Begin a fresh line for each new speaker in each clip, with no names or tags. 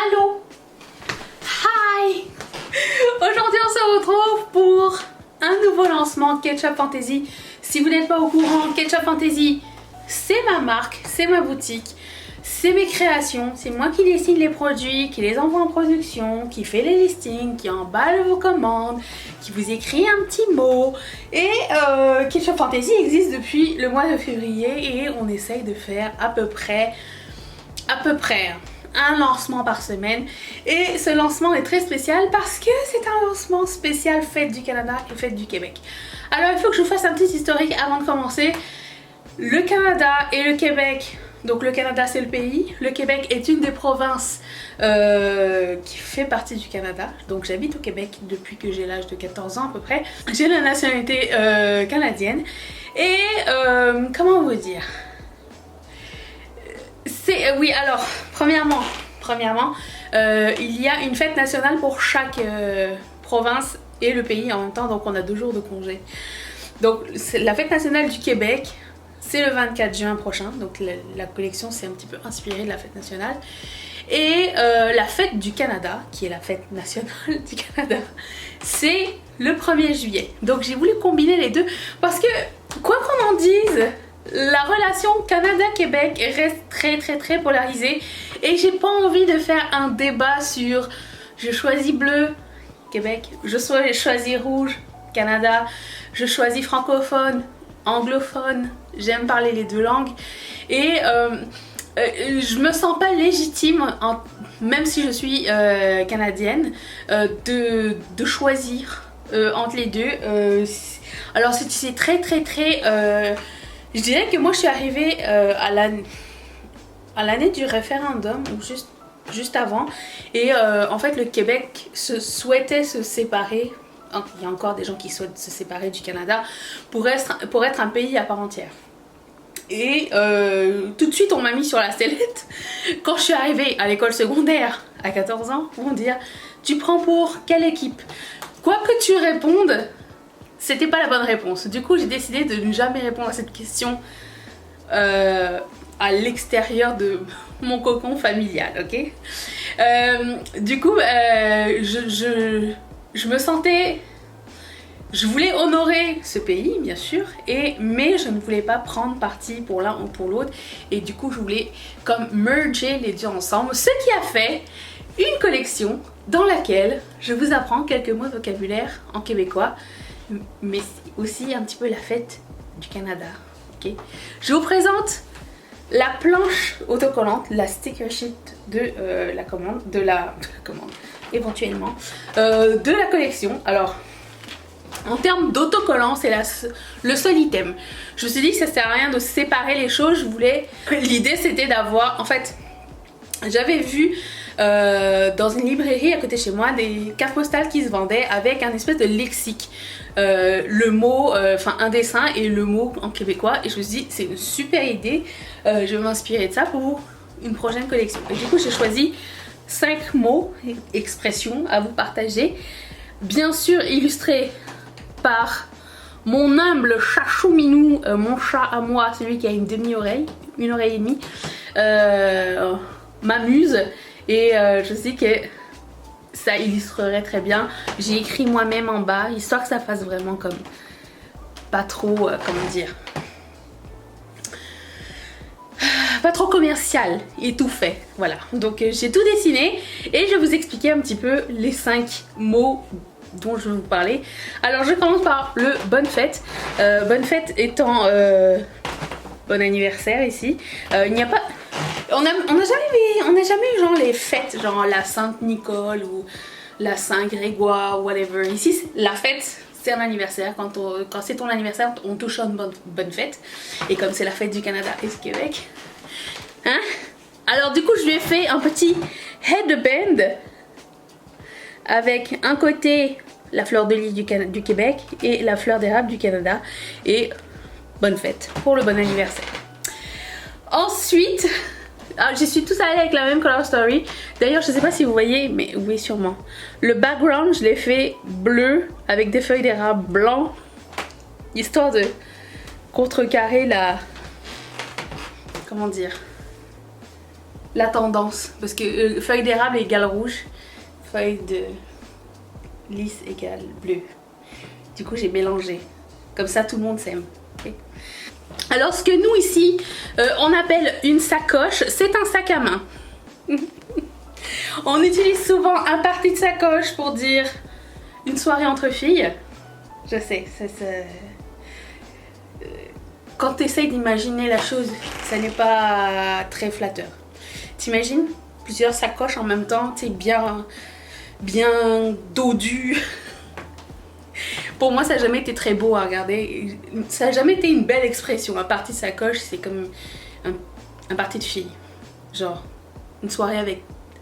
Allô? Hi! Aujourd'hui on se retrouve pour un nouveau lancement Ketchup Fantasy. Si vous n'êtes pas au courant, Ketchup Fantasy, c'est ma marque, c'est ma boutique, c'est mes créations, c'est moi qui dessine les produits, qui les envoie en production, qui fait les listings, qui emballe vos commandes, qui vous écrit un petit mot. Et Ketchup Fantasy existe depuis le mois de février et on essaye de faire à peu près un lancement par semaine. Et ce lancement est très spécial parce que c'est un lancement spécial Fête du Canada et Fête du Québec. Alors il faut que je vous fasse un petit historique avant de commencer. Le Canada et le Québec, donc le Canada c'est le pays, le Québec est une des provinces qui fait partie du Canada. Donc j'habite au Québec depuis que j'ai l'âge de 14 ans à peu près. J'ai la nationalité canadienne et comment vous dire, oui, alors premièrement il y a une fête nationale pour chaque province et le pays en même temps, donc on a 2 jours de congé. Donc la fête nationale du Québec, c'est le 24 juin prochain, donc la collection s'est un petit peu inspirée de la fête nationale. Et la fête du Canada, qui est la fête nationale du Canada, c'est le 1er juillet. Donc j'ai voulu combiner les deux parce que, quoi qu'on en dise, la relation Canada-Québec reste très polarisée. Et j'ai pas envie de faire un débat sur je choisis bleu, Québec, je choisis rouge, Canada, je choisis francophone, anglophone, j'aime parler les 2 langues et je me sens pas légitime, même si je suis canadienne, de choisir entre les deux. Alors c'est très je dirais que moi je suis arrivée à l'année du référendum ou juste avant et en fait le Québec souhaitait se séparer. Il y a encore des gens qui souhaitent se séparer du Canada pour être un pays à part entière. Et tout de suite on m'a mis sur la sellette. Quand je suis arrivée à l'école secondaire à 14 ans, on me dit tu prends pour quelle équipe? Quoi que tu répondes, c'était pas la bonne réponse. Du coup j'ai décidé de ne jamais répondre à cette question à l'extérieur de mon cocon familial, ok? Du coup je me sentais... Je voulais honorer ce pays, bien sûr, mais je ne voulais pas prendre parti pour l'un ou pour l'autre. Et du coup, je voulais comme merger les deux ensemble. Ce qui a fait une collection dans laquelle je vous apprends quelques mots de vocabulaire en québécois, mais aussi un petit peu la fête du Canada. Okay? Je vous présente la planche autocollante, la sticker sheet de la commande, éventuellement, de la collection. Alors, en termes d'autocollant, c'est le seul item. Je me suis dit que ça sert à rien de séparer les choses. L'idée c'était d'avoir, en fait, j'avais vu dans une librairie à côté de chez moi des cartes postales qui se vendaient avec un espèce de lexique. Le mot, un dessin et le mot en québécois. Et je me suis dit, c'est une super idée. Je vais m'inspirer de ça pour une prochaine collection. Et du coup, j'ai choisi 5 mots, expressions à vous partager. Bien sûr, illustrés par mon humble chachou-minou, mon chat à moi, celui qui a une demi-oreille, une oreille et demie, m'amuse. Et je sais que ça illustrerait très bien. J'ai écrit moi-même en bas, histoire que ça fasse vraiment comme pas trop, comment dire, pas trop commercial et tout fait. Voilà, donc j'ai tout dessiné et je vais vous expliquer un petit peu les 5 mots dont je vais vous parler. Alors je commence par le bonne fête. Bonne fête étant bon anniversaire ici. Il n'y a pas... On n'a jamais eu genre les fêtes, genre la Sainte-Nicole ou la Saint-Grégoire, whatever. Ici, la fête, c'est un anniversaire. Quand c'est ton anniversaire, on touche à une bonne fête. Et comme c'est la fête du Canada et du Québec. Hein? Alors du coup, je lui ai fait un petit headband avec un côté la fleur de lys du Québec et la fleur d'érable du Canada. Et bonne fête pour le bon anniversaire. Ensuite... Alors, je suis tous allée avec la même color story. D'ailleurs, je sais pas si vous voyez, mais oui, sûrement. Le background, je l'ai fait bleu avec des feuilles d'érable blanc, histoire de contrecarrer la... Comment dire? la tendance. Parce que feuille d'érable égale rouge, feuille de lys égale bleu. Du coup j'ai mélangé. Comme ça tout le monde s'aime. Okay. Alors ce que nous ici on appelle une sacoche, c'est un sac à main. On utilise souvent un parti de sacoche pour dire une soirée entre filles. Je sais, quand tu essayes d'imaginer la chose, ça n'est pas très flatteur. T'imagines plusieurs sacoches en même temps, tu sais, bien dodu. Pour moi, ça n'a jamais été très beau à regarder. Ça n'a jamais été une belle expression. Un party de sacoche, c'est comme un party de filles. Genre, une soirée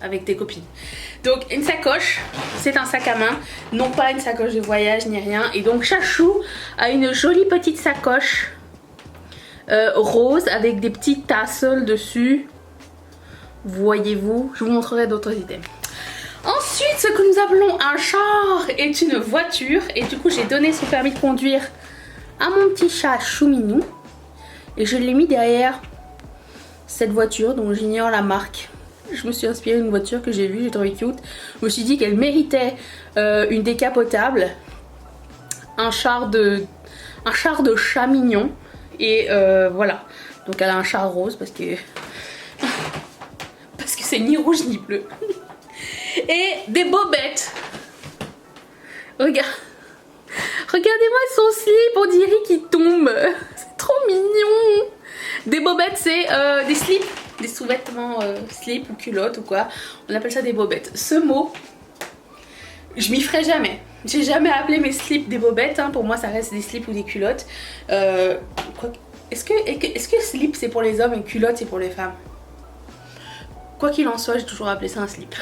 avec tes copines. Donc, une sacoche, c'est un sac à main. Non pas une sacoche de voyage ni rien. Et donc, Chachou a une jolie petite sacoche rose avec des petits tassels dessus. Voyez-vous, je vous montrerai d'autres items. Ensuite, ce que nous appelons un char est une voiture. Et du coup, j'ai donné son permis de conduire à mon petit chat Chouminou. Et je l'ai mis derrière cette voiture dont j'ignore la marque. Je me suis inspirée d'une voiture que j'ai vue, j'ai trouvé cute. Je me suis dit qu'elle méritait une décapotable. Un char de chat mignon. Et voilà. Donc elle a un char rose parce que c'est ni rouge ni bleu. Et des bobettes. Regardez-moi son slip, on dirait qu'il tombe. C'est trop mignon. Des bobettes, c'est des slips, des sous-vêtements slip ou culottes ou quoi. On appelle ça des bobettes. Ce mot, je m'y ferai jamais. J'ai jamais appelé mes slips des bobettes. Hein. Pour moi, ça reste des slips ou des culottes. Est-ce que slip c'est pour les hommes et culotte c'est pour les femmes? Quoi qu'il en soit, j'ai toujours appelé ça un slip.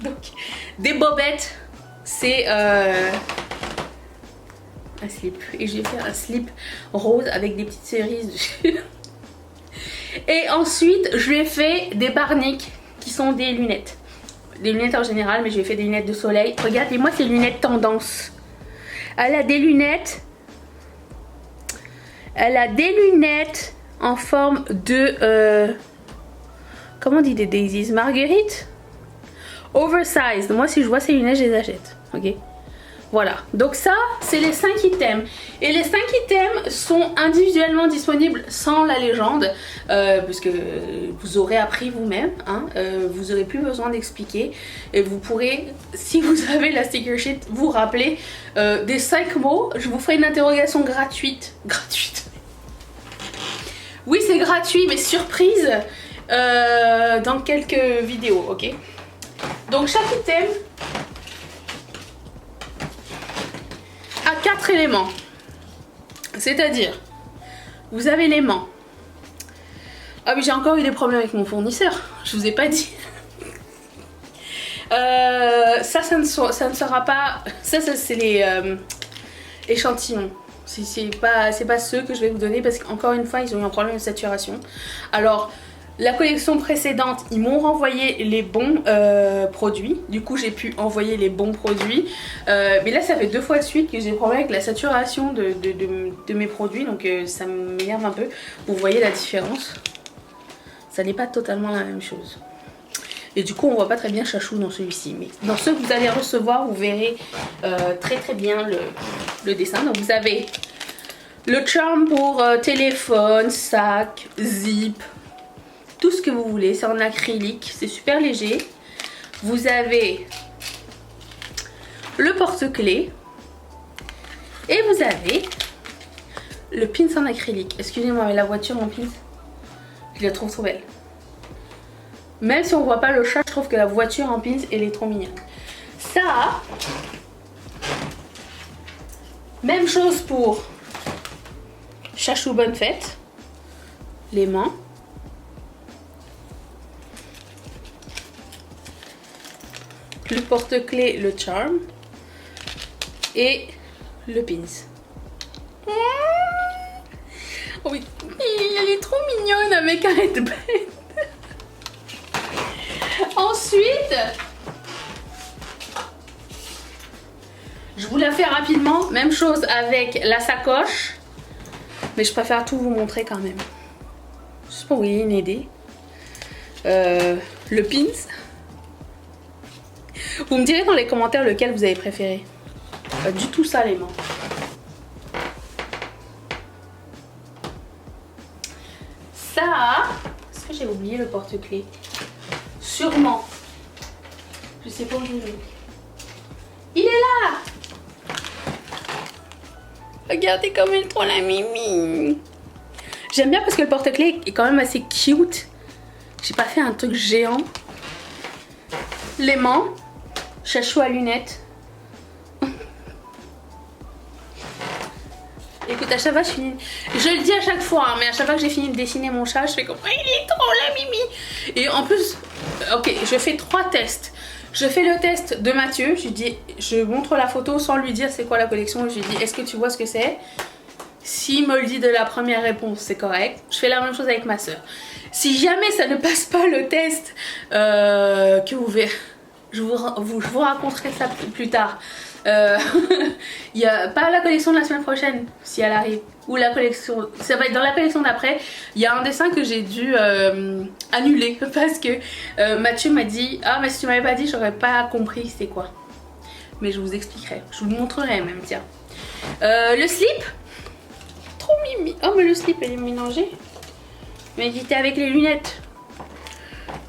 Donc, des bobettes, c'est un slip. Et j'ai fait un slip rose avec des petites cerises dessus. Et ensuite, je lui ai fait des barniques qui sont des lunettes. Des lunettes en général, mais j'ai fait des lunettes de soleil. Regardez-moi ces lunettes tendance. Elle a des lunettes. Elle a des lunettes en forme de... comment on dit des daisies? Marguerite? Oversized. Moi, si je vois ces lunettes, je les achète. Ok? Voilà. Donc ça, c'est les 5 items. Et les 5 items sont individuellement disponibles sans la légende. Parce que vous aurez appris vous-même. Hein, vous n'aurez plus besoin d'expliquer. Et vous pourrez, si vous avez la sticker sheet, vous rappeler des 5 mots. Je vous ferai une interrogation gratuite. Gratuite. Oui, c'est gratuit, mais surprise dans quelques vidéos, ok? Donc chaque item a 4 éléments. C'est-à-dire, vous avez l'aimant. Ah oui, j'ai encore eu des problèmes avec mon fournisseur, je vous ai pas dit. Ça ne sera pas... Ça c'est les échantillons. C'est pas ceux que je vais vous donner parce qu'encore une fois, ils ont eu un problème de saturation. Alors... La collection précédente, ils m'ont renvoyé les bons produits. Du coup, j'ai pu envoyer les bons produits. Mais là, ça fait 2 fois de suite que j'ai des problèmes avec la saturation de mes produits. Donc, ça m'énerve un peu. Vous voyez la différence? Ça n'est pas totalement la même chose. Et du coup, on voit pas très bien Chachou dans celui-ci. Mais dans ceux que vous allez recevoir, vous verrez très bien le dessin. Donc, vous avez le charm pour téléphone, sac, zip... Tout ce que vous voulez, c'est en acrylique, c'est super léger. Vous avez le porte-clés et vous avez le pins en acrylique. Excusez-moi, mais la voiture en pins, je la trouve trop belle. Même si on voit pas le chat, je trouve que la voiture en pins, elle est trop mignonne. Ça, même chose pour Chachou bonne fête, l'aimant. Le porte-clés, le charm et le pins. Oh oui, elle est trop mignonne avec un headband. Ensuite, je vous la fais rapidement. Même chose avec la sacoche, mais je préfère tout vous montrer quand même. Juste pour vous aider. le pins. Vous me direz dans les commentaires lequel vous avez préféré. Pas du tout ça, l'aimant. Ça, est-ce que j'ai oublié le porte-clés? Sûrement. Je sais pas où je l'ai. Il est là! Regardez comme elle trouve la mimi. J'aime bien parce que le porte-clés est quand même assez cute. J'ai pas fait un truc géant. L'aimant. Chachou à lunettes. Écoute, à chaque fois je finis... Je le dis à chaque fois, hein, mais à chaque fois que j'ai fini de dessiner mon chat, je fais comme... Oh, il est trop la mimi. Et en plus, ok, je fais 3 tests. Je fais le test de Mathieu, je montre la photo sans lui dire c'est quoi la collection. Je lui dis est-ce que tu vois ce que c'est? S'il me le dit de la première réponse, c'est correct. Je fais la même chose avec ma soeur. Si jamais ça ne passe pas le test, que vous verrez, je vous raconterai ça plus tard. Il y a pas la collection de la semaine prochaine, si elle arrive. Ou la collection, ça va être dans la collection d'après. Il y a un dessin que j'ai dû annuler parce que Mathieu m'a dit ah mais si tu m'avais pas dit j'aurais pas compris c'est quoi. Mais je vous expliquerai, je vous le montrerai même, tiens. Le slip, trop mimi. Oh mais le slip elle est mélangée. Mais j'étais avec les lunettes.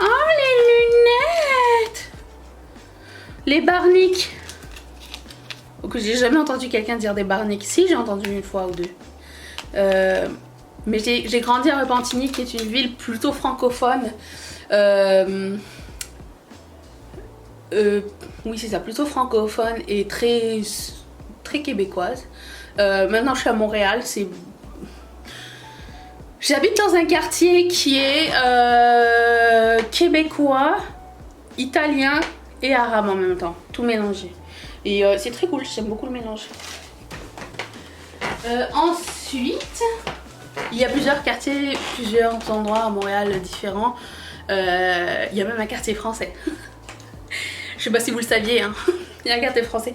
Oh les lunettes. Les barniques. Que j'ai jamais entendu quelqu'un dire des barniques. Si, j'ai entendu une fois ou deux. Mais j'ai grandi à Repentigny, qui est une ville plutôt francophone. Oui, c'est ça, plutôt francophone et très québécoise. Maintenant, je suis à Montréal. J'habite dans un quartier qui est québécois, italien et arabe en même temps, tout mélangé. Et c'est très cool, j'aime beaucoup le mélange. Ensuite, il y a plusieurs quartiers, plusieurs endroits à Montréal différents. Il y a même un quartier français. Je sais pas si vous le saviez, hein. Il y a un quartier français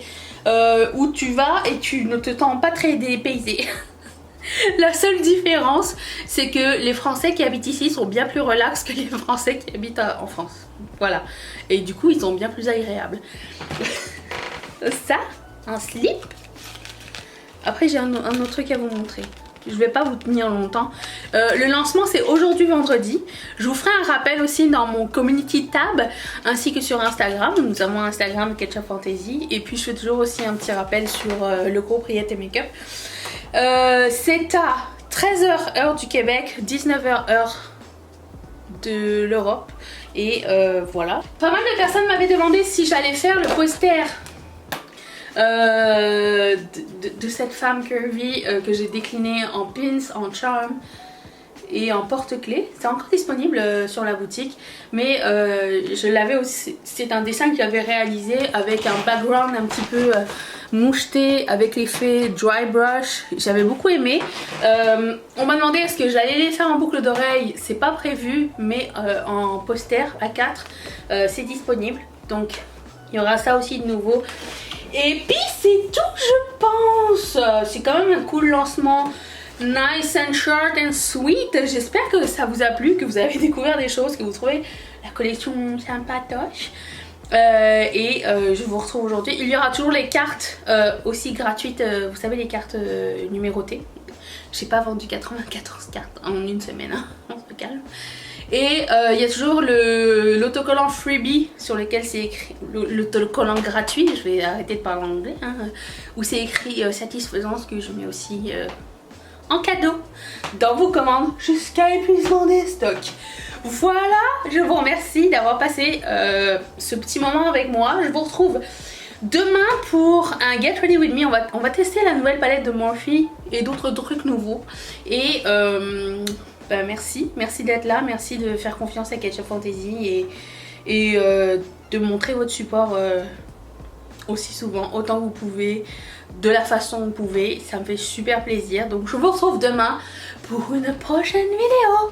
où tu vas et tu ne te sens pas très dépaysé. La seule différence, c'est que les Français qui habitent ici sont bien plus relax que les Français qui habitent en France. Voilà. Et du coup, ils sont bien plus agréables. Ça, un slip. Après, j'ai un autre truc à vous montrer. Je vais pas vous tenir longtemps. Le lancement, c'est aujourd'hui vendredi. Je vous ferai un rappel aussi dans mon community tab, ainsi que sur Instagram. Nous avons un Instagram Ketchup Fantasy. Et puis, je fais toujours aussi un petit rappel sur le groupe Riette et Makeup. C'est à 13h heure du Québec, 19h heure de l'Europe. Et voilà. Pas mal de personnes m'avaient demandé si j'allais faire le poster de cette femme curvy que j'ai décliné en pins, en charm et en porte-clés. C'est encore disponible sur la boutique, mais je l'avais aussi. C'est un dessin que j'avais réalisé avec un background un petit peu moucheté avec l'effet dry brush. J'avais beaucoup aimé. On m'a demandé est-ce que j'allais les faire en boucle d'oreille. C'est pas prévu, mais en poster A4 c'est disponible, donc il y aura ça aussi de nouveau. Et puis c'est tout, je pense. C'est quand même un cool lancement. Nice and short and sweet. J'espère que ça vous a plu, que vous avez découvert des choses, que vous trouvez la collection sympatoche. Je vous retrouve aujourd'hui. Il y aura toujours les cartes aussi gratuites. Vous savez, les cartes numérotées. J'ai pas vendu 94 cartes en une semaine, hein. On se calme. Et il y a toujours l'autocollant freebie sur lequel c'est écrit, l'autocollant gratuit, je vais arrêter de parler en anglais, hein, où c'est écrit satisfaisance, que je mets aussi en cadeau dans vos commandes jusqu'à épuisement des stocks. Voilà, je vous remercie d'avoir passé ce petit moment avec moi. Je vous retrouve demain pour un Get Ready With Me. On va tester la nouvelle palette de Morphe et d'autres trucs nouveaux. Et merci d'être là, merci de faire confiance à Ketchup Fantasy et de montrer votre support aussi souvent, autant que vous pouvez, de la façon que vous pouvez. Ça me fait super plaisir. Donc je vous retrouve demain pour une prochaine vidéo.